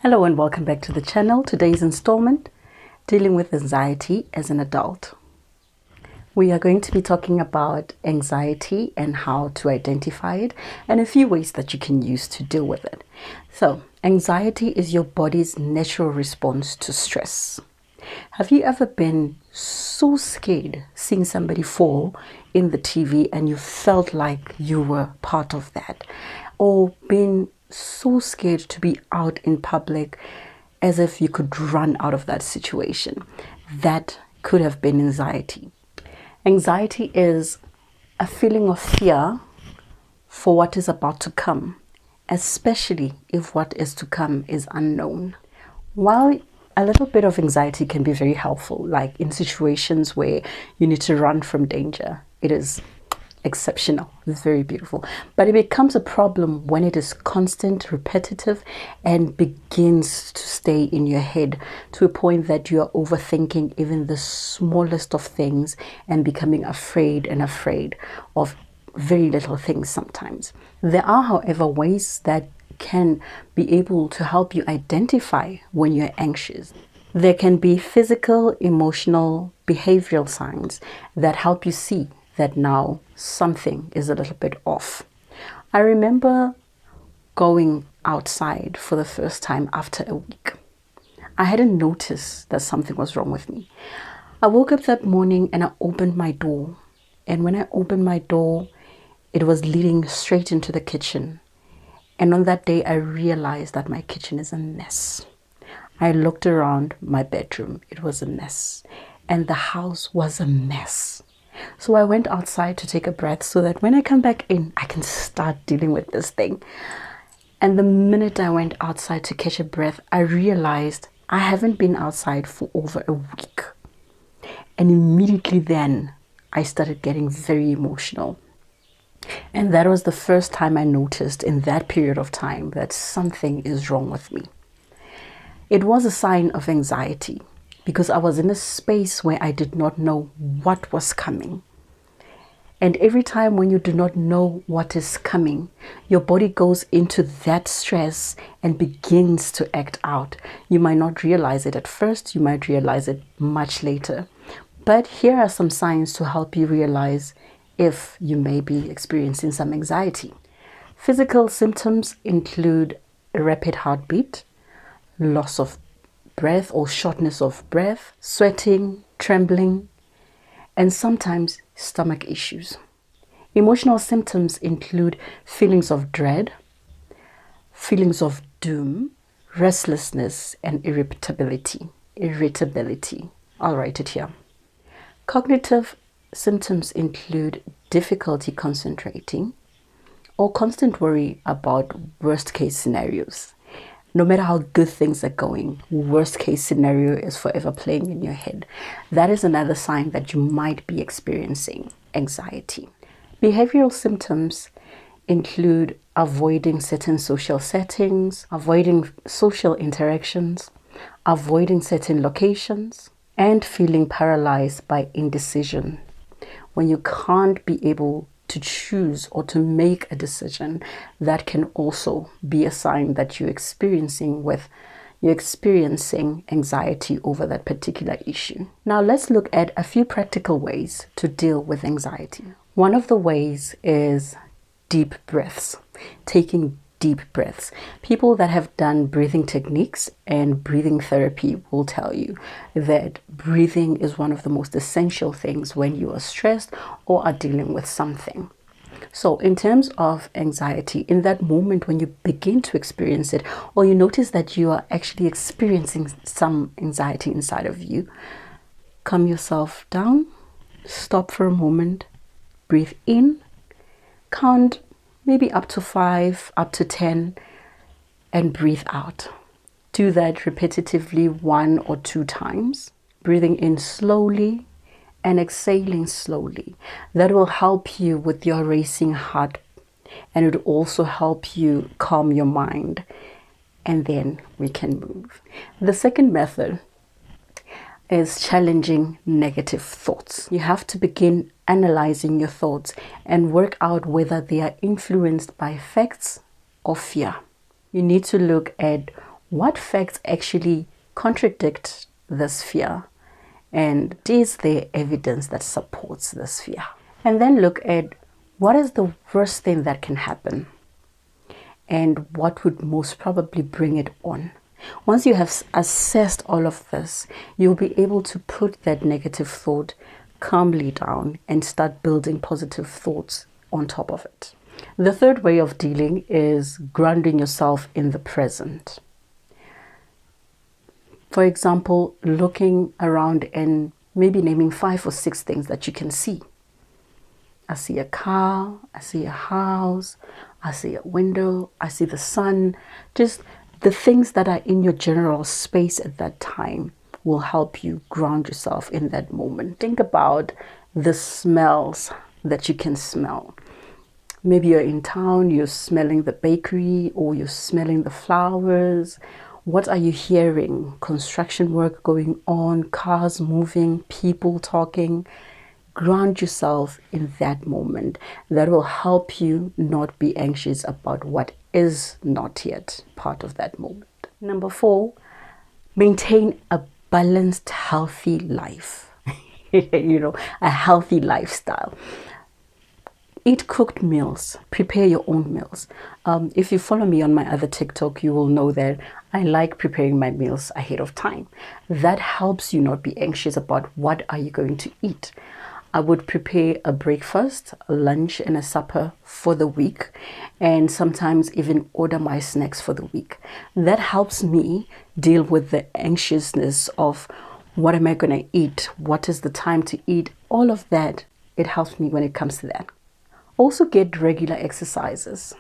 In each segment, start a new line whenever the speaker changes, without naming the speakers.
Hello and welcome back to the channel. Today's installment, dealing with anxiety as an adult. We are going to be talking about anxiety and how to identify it and a few ways that you can use to deal with it. So, anxiety is your body's natural response to stress. Have you ever been so scared seeing somebody fall in the TV and you felt like you were part of that? Or been so scared to be out in public as if you could run out of that situation? That could have been anxiety. Anxiety is a feeling of fear for what is about to come, especially if what is to come is unknown. While a little bit of anxiety can be very helpful, like in situations where you need to run from danger, it is exceptional. It's very beautiful. But it becomes a problem when it is constant, repetitive, and begins to stay in your head to a point that you are overthinking even the smallest of things and becoming afraid of very little things sometimes. There are, however, ways that can be able to help you identify when you're anxious. There can be physical, emotional, behavioral signs that help you see that now something is a little bit off. I remember going outside for the first time after a week. I hadn't noticed that something was wrong with me. I woke up that morning and I opened my door. And when I opened my door, it was leading straight into the kitchen. And on that day, I realized that my kitchen is a mess. I looked around my bedroom. It was a mess. And the house was a mess. So I went outside to take a breath so that when I come back in, I can start dealing with this thing. And the minute I went outside to catch a breath, I realized I haven't been outside for over a week. And immediately then, I started getting very emotional. And that was the first time I noticed in that period of time that something is wrong with me. It was a sign of anxiety because I was in a space where I did not know what was coming. And every time when you do not know what is coming, your body goes into that stress and begins to act out. You might not realize it at first, you might realize it much later. But here are some signs to help you realize if you may be experiencing some anxiety. Physical symptoms include a rapid heartbeat, loss of breath or shortness of breath, sweating, trembling, and sometimes stomach issues. Emotional symptoms include feelings of dread, feelings of doom, restlessness, and irritability. I'll write it here. Cognitive symptoms include difficulty concentrating or constant worry about worst case scenarios. No matter how good things are going, worst case scenario is forever playing in your head. That is another sign that you might be experiencing anxiety. Behavioral symptoms include avoiding certain social settings, avoiding social interactions, avoiding certain locations, and feeling paralyzed by indecision. When you can't be able to choose or to make a decision, that can also be a sign that you're experiencing anxiety over that particular issue. Now let's look at a few practical ways to deal with anxiety. One of the ways is deep breaths, taking deep breaths. People that have done breathing techniques and breathing therapy will tell you that breathing is one of the most essential things when you are stressed or are dealing with something. So in terms of anxiety, in that moment when you begin to experience it, or you notice that you are actually experiencing some anxiety inside of you, calm yourself down, stop for a moment, breathe in, count maybe up to 5, up to 10, and breathe out. Do that repetitively 1 or 2 times, breathing in slowly and exhaling slowly. That will help you with your racing heart, and it will also help you calm your mind, and then we can move. The second method is challenging negative thoughts. You have to begin analyzing your thoughts and work out whether they are influenced by facts or fear. You need to look at what facts actually contradict this fear, and is there evidence that supports this fear? And then look at what is the worst thing that can happen and what would most probably bring it on. Once you have assessed all of this, you'll be able to put that negative thought calmly down and start building positive thoughts on top of it. The third way of dealing is grounding yourself in the present. For example, looking around and maybe naming 5 or 6 things that you can see. I see a car, I see a house, I see a window, I see the sun. Just the things that are in your general space at that time will help you ground yourself in that moment. Think about the smells that you can smell. Maybe you're in town, you're smelling the bakery or you're smelling the flowers. What are you hearing? Construction work going on, cars moving, people talking. Ground yourself in that moment. That will help you not be anxious about what is not yet part of that moment. Number 4, maintain a balanced, healthy life. A healthy lifestyle. Eat cooked meals. Prepare your own meals. If you follow me on my other TikTok, you will know that I like preparing my meals ahead of time. That helps you not be anxious about what are you going to eat. I would prepare a breakfast, a lunch, and a supper for the week, and sometimes even order my snacks for the week. That helps me deal with the anxiousness of what am I going to eat? What is the time to eat? All of that, it helps me when it comes to that. Also get regular exercises.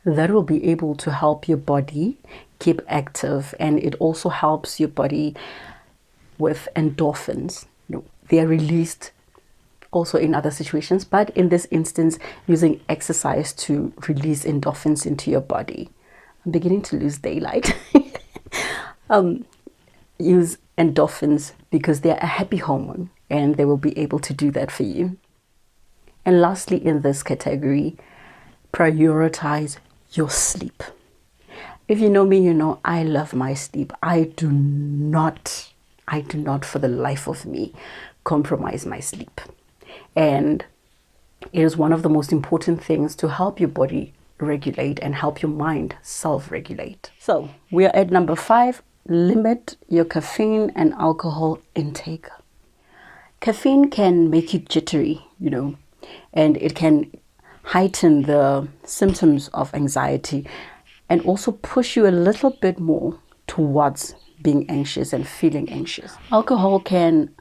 That will be able to help your body keep active, and it also helps your body with endorphins. They are released also in other situations, but in this instance, using exercise to release endorphins into your body. I'm beginning to lose daylight. Use endorphins because they're a happy hormone and they will be able to do that for you. And lastly, in this category, prioritize your sleep. If you know me, you know I love my sleep. I do not for the life of me compromise my sleep. And it is one of the most important things to help your body regulate and help your mind self-regulate. So we are at number 5, limit your caffeine and alcohol intake. Caffeine can make you jittery, and it can heighten the symptoms of anxiety and also push you a little bit more towards being anxious and feeling anxious. Alcohol can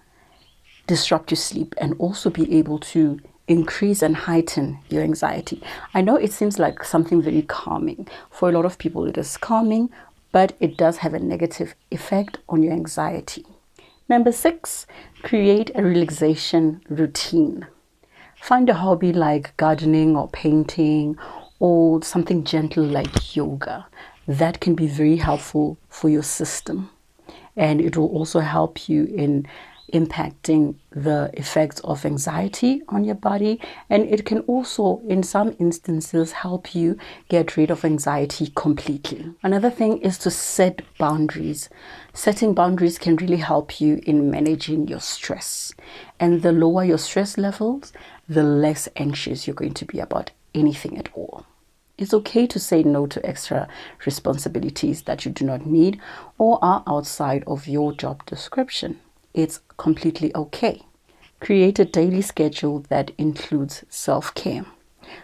disrupt your sleep and also be able to increase and heighten your anxiety. I know it seems like something very calming. For a lot of people it is calming, but it does have a negative effect on your anxiety. Number 6, create a relaxation routine. Find a hobby like gardening or painting or something gentle like yoga. That can be very helpful for your system, and it will also help you in impacting the effects of anxiety on your body, and it can also in some instances help you get rid of anxiety completely. Another thing is to set boundaries. Setting boundaries can really help you in managing your stress, and the lower your stress levels, the less anxious you're going to be about anything at all. It's okay to say no to extra responsibilities that you do not need or are outside of your job description. It's completely okay. Create a daily schedule that includes self-care.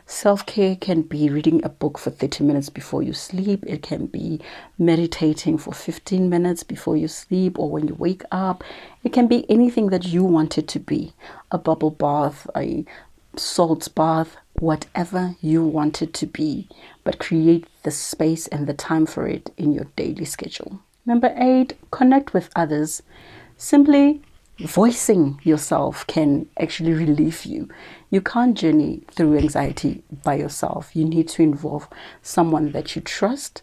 Self-care can be reading a book for 30 minutes before you sleep. It can be meditating for 15 minutes before you sleep or when you wake up. It can be anything that you want it to be. A bubble bath, a salt bath, whatever you want it to be, but create the space and the time for it in your daily schedule. Number 8, connect with others. Simply voicing yourself can actually relieve you. You can't journey through anxiety by yourself. You need to involve someone that you trust,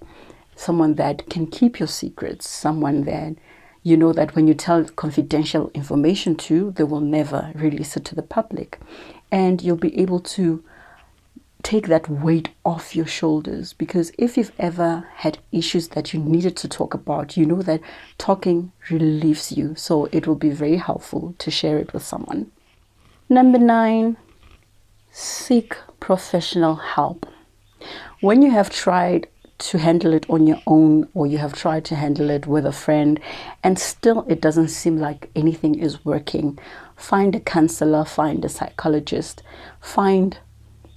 someone that can keep your secrets, someone that you know that when you tell confidential information to, they will never release it to the public. And you'll be able to take that weight off your shoulders. Because if you've ever had issues that you needed to talk about, you know that talking relieves you. So it will be very helpful to share it with someone. Number 9, seek professional help. When you have tried to handle it on your own, or you have tried to handle it with a friend and still it doesn't seem like anything is working, find a counselor, find a psychologist, find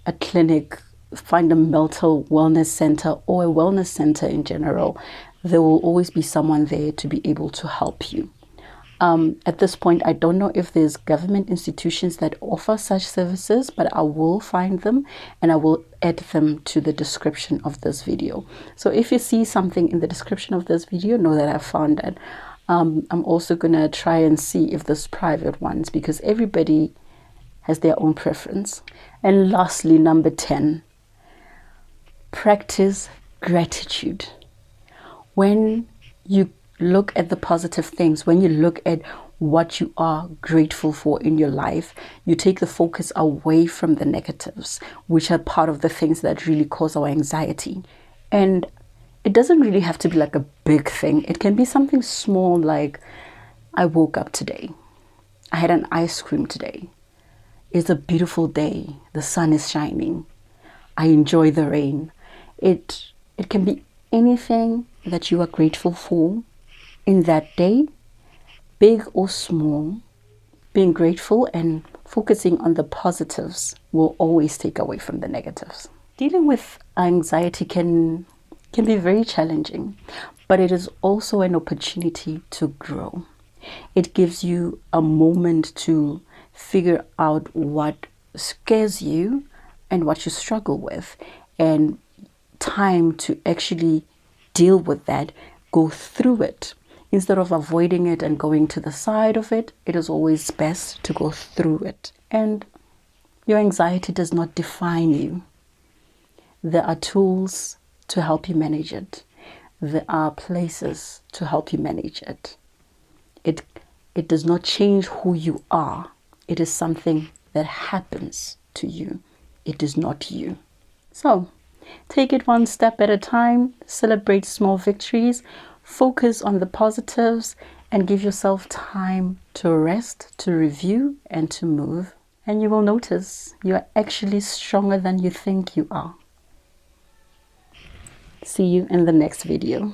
a clinic, find a mental wellness center or a wellness center in general. There will always be someone there to be able to help you. At this point, I don't know if there's government institutions that offer such services, but I will find them and I will add them to the description of this video. So if you see something in the description of this video, know that I found it. I'm also going to try and see if there's private ones, because everybody has their own preference. And lastly, number 10, practice gratitude. When you look at the positive things, when you look at what you are grateful for in your life, you take the focus away from the negatives, which are part of the things that really cause our anxiety. And it doesn't really have to be like a big thing. It can be something small, like I woke up today, I had an ice cream today, it's a beautiful day, the sun is shining, I enjoy the rain. It can be anything that you are grateful for in that day, big or small. Being grateful and focusing on the positives will always take away from the negatives. Dealing with anxiety can be very challenging, but it is also an opportunity to grow. It gives you a moment to figure out what scares you and what you struggle with, and time to actually deal with that, go through it. Instead of avoiding it and going to the side of it, it is always best to go through it. And your anxiety does not define you. There are tools to help you manage it. There are places to help you manage it. It does not change who you are. It is something that happens to you. It is not you. So, take it one step at a time, celebrate small victories, focus on the positives, and give yourself time to rest, to review, and to move. And you will notice you are actually stronger than you think you are. See you in the next video.